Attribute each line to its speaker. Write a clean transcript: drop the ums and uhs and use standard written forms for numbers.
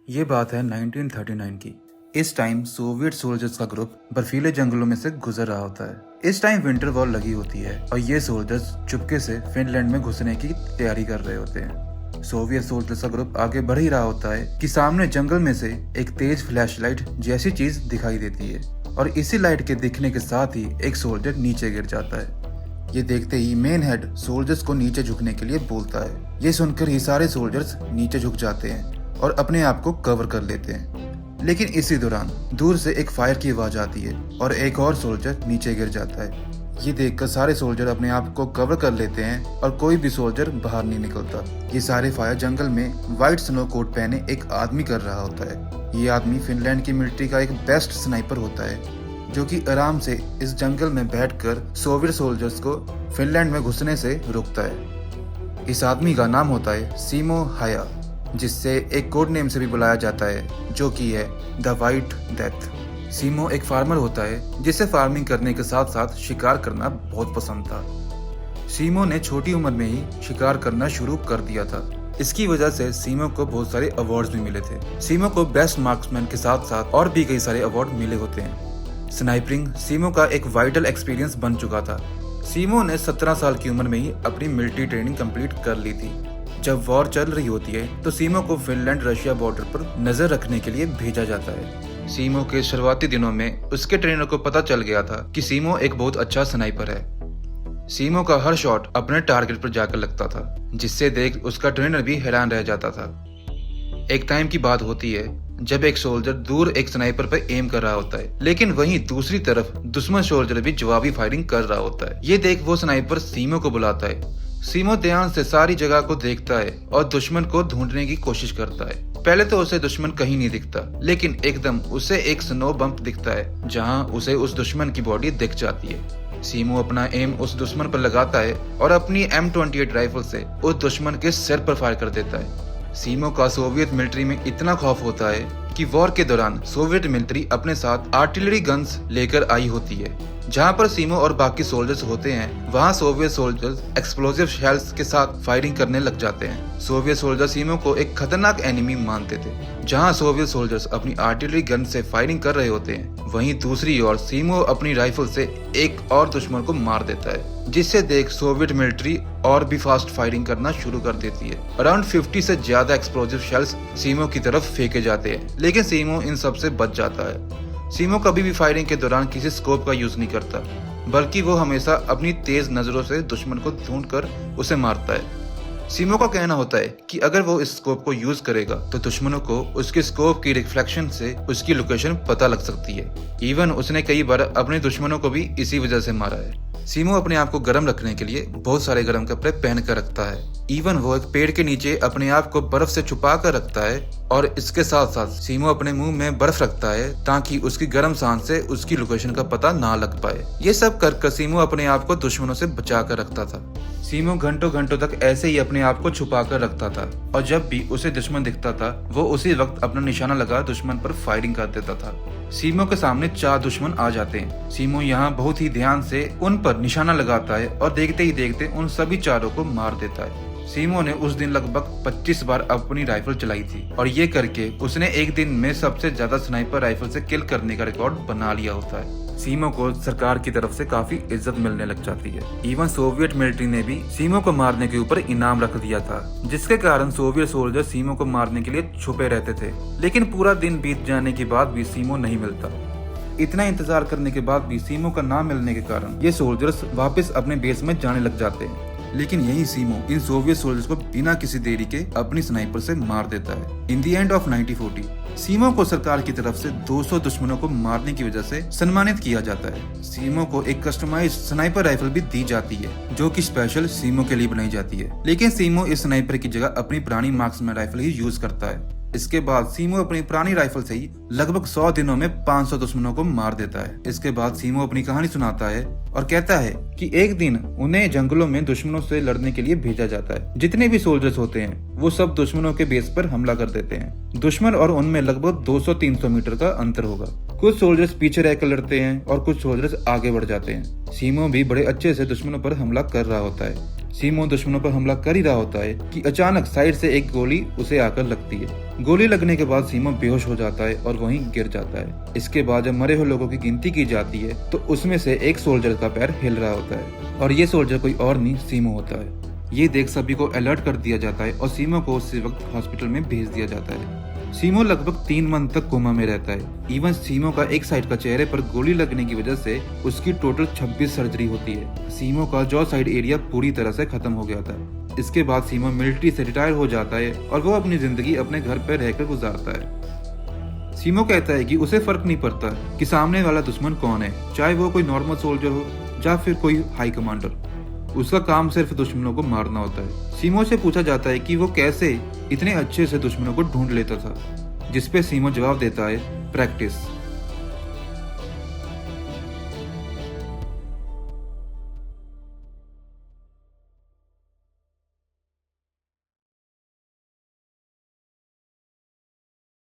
Speaker 1: ये बात है 1939 की। इस टाइम सोवियत सोल्जर्स का ग्रुप बर्फीले जंगलों में से गुजर रहा होता है। इस टाइम विंटर वॉर लगी होती है और ये सोल्जर्स चुपके से फिनलैंड में घुसने की तैयारी कर रहे होते हैं। सोवियत सोल्जर्स का ग्रुप आगे बढ़ ही रहा होता है कि सामने जंगल में से एक तेज फ्लैशलाइट जैसी चीज दिखाई देती है और इसी लाइट के दिखने के साथ ही एक सोल्जर नीचे गिर जाता है। ये देखते ही मेन हेड सोल्जर्स को नीचे झुकने के लिए बोलता है। ये सुनकर ही सारे सोल्जर्स नीचे झुक जाते हैं और अपने आप को कवर कर लेते हैं। लेकिन इसी दौरान दूर से एक फायर की आवाज आती है और एक और सोल्जर नीचे गिर जाता है। ये देखकर सारे सोल्जर अपने आप को कवर कर लेते हैं और कोई भी सोल्जर बाहर नहीं निकलता। ये सारे फायर जंगल में व्हाइट स्नो कोट पहने एक आदमी कर रहा होता है। ये आदमी फिनलैंड की मिलिट्री का एक बेस्ट स्नाइपर होता है जो कि आराम से इस जंगल में बैठकर सोवियत सोल्जर्स को फिनलैंड में घुसने से रोकता है। इस आदमी का नाम होता है सीमो हाया, जिससे एक कोड नेम से भी बुलाया जाता है जो कि है द व्हाइट डेथ। सीमो एक फार्मर होता है जिसे फार्मिंग करने के साथ साथ शिकार करना बहुत पसंद था। सीमो ने छोटी उम्र में ही शिकार करना शुरू कर दिया था। इसकी वजह से सीमो को बहुत सारे अवार्ड्स भी मिले थे। सीमो को बेस्ट मार्क्समैन के साथ साथ और भी कई सारे अवार्ड मिले होते हैं। स्नाइपिंग सीमो का एक वाइटल एक्सपीरियंस बन चुका था। सीमो ने 17 साल की उम्र में ही अपनी मिलिट्री ट्रेनिंग कंप्लीट कर ली थी। जब वॉर चल रही होती है तो सीमो को फिनलैंड रशिया बॉर्डर पर नजर रखने के लिए भेजा जाता है। सीमो के शुरुआती दिनों में उसके ट्रेनर को पता चल गया था कि सीमो एक बहुत अच्छा स्नाइपर है। सीमो का हर शॉट अपने टारगेट पर जाकर लगता था, जिससे देख उसका ट्रेनर भी हैरान रह जाता था। एक टाइम की बात होती है जब एक सोल्जर दूर एक स्नाइपर पर एम कर रहा होता है, लेकिन वहीं दूसरी तरफ दुश्मन सोल्जर भी जवाबी फायरिंग कर रहा होता है। ये देख वो स्नाइपर सीमो को बुलाता है। सीमो ध्यान से सारी जगह को देखता है और दुश्मन को ढूंढने की कोशिश करता है। पहले तो उसे दुश्मन कहीं नहीं दिखता, लेकिन एकदम उसे एक स्नो बम्प दिखता है जहां उसे उस दुश्मन की बॉडी दिख जाती है। सीमो अपना एम उस दुश्मन पर लगाता है और अपनी M28 राइफल से उस दुश्मन के सिर पर फायर कर देता है। सीमो का सोवियत मिलिट्री में इतना खौफ होता है कि वॉर के दौरान सोवियत मिलिट्री अपने साथ आर्टिलरी गन्स लेकर आई होती है। जहां पर सीमो और बाकी सोल्जर्स होते हैं, वहां सोवियत सोल्जर्स एक्सप्लोसिव शेल्स के साथ फायरिंग करने लग जाते हैं। सोवियत सोल्जर सीमो को एक खतरनाक एनिमी मानते थे। जहां सोवियत सोल्जर्स अपनी आर्टिलरी गन से फायरिंग कर रहे होते हैं, वहीं दूसरी ओर सीमो अपनी राइफल से एक और दुश्मन को मार देता है, जिससे देख सोवियत मिलिट्री और भी फास्ट फायरिंग करना शुरू कर देती है। अराउंड 50 से ज्यादा एक्सप्लोसिव शेल्स सीमो की तरफ फेंके जाते हैं, लेकिन सीमो इन सब से बच जाता है। सीमो कभी भी फायरिंग के दौरान किसी स्कोप का यूज नहीं करता, बल्कि वो हमेशा अपनी तेज नजरों से दुश्मन को ढूंढकर उसे मारता है। सीमो का कहना होता है कि अगर वो इस स्कोप को यूज करेगा तो दुश्मनों को उसके स्कोप की रिफ्लेक्शन से उसकी लोकेशन पता लग सकती है। इवन उसने कई बार अपने दुश्मनों को भी इसी वजह से मारा है। सीमो अपने आप को गर्म रखने के लिए बहुत सारे गर्म कपड़े पहन कर रखता है। इवन वो एक पेड़ के नीचे अपने आप को बर्फ से छुपा कर रखता है और इसके साथ साथ सीमो अपने मुंह में बर्फ रखता है ताकि उसकी गर्म सांस से उसकी लोकेशन का पता ना लग पाए। ये सब कर सीमो अपने आप को दुश्मनों से बचा कर रखता था। सीमो घंटों घंटों तक ऐसे ही अपने आप को छुपा कर रखता था और जब भी उसे दुश्मन दिखता था वो उसी वक्त अपना निशाना लगा दुश्मन पर फायरिंग कर देता था। सीमो के सामने 4 दुश्मन आ जाते हैं। सीमो यहाँ बहुत ही ध्यान से उन पर निशाना लगाता है और देखते ही देखते उन सभी चारों को मार देता है। सीमो ने उस दिन लगभग 25 बार अपनी राइफल चलाई थी और ये करके उसने एक दिन में सबसे ज्यादा स्नाइपर राइफल से किल करने का रिकॉर्ड बना लिया होता है। सीमो को सरकार की तरफ से काफी इज्जत मिलने लग जाती है। इवन सोवियत मिलिट्री ने भी सीमो को मारने के ऊपर इनाम रख दिया था, जिसके कारण सोवियत सोल्जर सीमो को मारने के लिए छुपे रहते थे। लेकिन पूरा दिन बीत जाने के बाद भी सीमो नहीं मिलता। इतना इंतजार करने के बाद भी सीमो का ना मिलने के कारण ये सोल्जर्स वापस अपने बेस में जाने लग जाते हैं। लेकिन यही सीमो इन सोवियत सोल्जर्स को बिना किसी देरी के अपनी स्नाइपर से मार देता है। इन द एंड ऑफ 1940 सीमो को सरकार की तरफ से 200 दुश्मनों को मारने की वजह से सम्मानित किया जाता है। सीमो को एक कस्टमाइज्ड स्नाइपर राइफल भी दी जाती है जो कि स्पेशल सीमो के लिए बनाई जाती है। लेकिन सीमो इस स्नाइपर की जगह अपनी पुरानी मार्क्समैन राइफल ही यूज करता है। इसके बाद सीमो अपनी पुरानी राइफल से ही लगभग 100 दिनों में 500 दुश्मनों को मार देता है। इसके बाद सीमो अपनी कहानी सुनाता है और कहता है कि एक दिन उन्हें जंगलों में दुश्मनों से लड़ने के लिए भेजा जाता है। जितने भी सोल्जर्स होते हैं वो सब दुश्मनों के बेस पर हमला कर देते हैं। दुश्मन और उनमें लगभग 200-300 मीटर का अंतर होगा। कुछ सोल्जर्स पीछे रहकर लड़ते हैं और कुछ सोल्जर्स आगे बढ़ जाते हैं। सीमो भी बड़े अच्छे से दुश्मनों पर हमला कर रहा होता है। सीमो दुश्मनों पर हमला कर ही रहा होता है कि अचानक साइड से एक गोली उसे आकर लगती है। गोली लगने के बाद सीमो बेहोश हो जाता है और वहीं गिर जाता है। इसके बाद जब मरे हुए लोगों की गिनती की जाती है तो उसमें से एक सोल्जर का पैर हिल रहा होता है और ये सोल्जर कोई और नहीं सीमो होता है। ये देख सभी को अलर्ट कर दिया जाता है और सीमो को उसी वक्त हॉस्पिटल में भेज दिया जाता है। सीमो लगभग 3 मंथ तक कोमा में रहता है। इवन सीमो का एक साइड का चेहरे पर गोली लगने की वजह से उसकी टोटल 26 सर्जरी होती है। सीमो का जॉ साइड एरिया पूरी तरह से खत्म हो गया था। इसके बाद सीमो मिलिट्री से रिटायर हो जाता है और वो अपनी जिंदगी अपने घर पर रहकर गुजारता है। सीमो कहता है कि उसे फर्क नहीं पड़ता कि सामने वाला दुश्मन कौन है, चाहे वो कोई नॉर्मल सोल्जर हो या फिर कोई हाई कमांडर। उसका काम सिर्फ दुश्मनों को मारना होता है। सीमो से पूछा जाता है कि वो कैसे इतने अच्छे से दुश्मनों को ढूंढ लेता था, जिसपे सीमो जवाब देता है, प्रैक्टिस।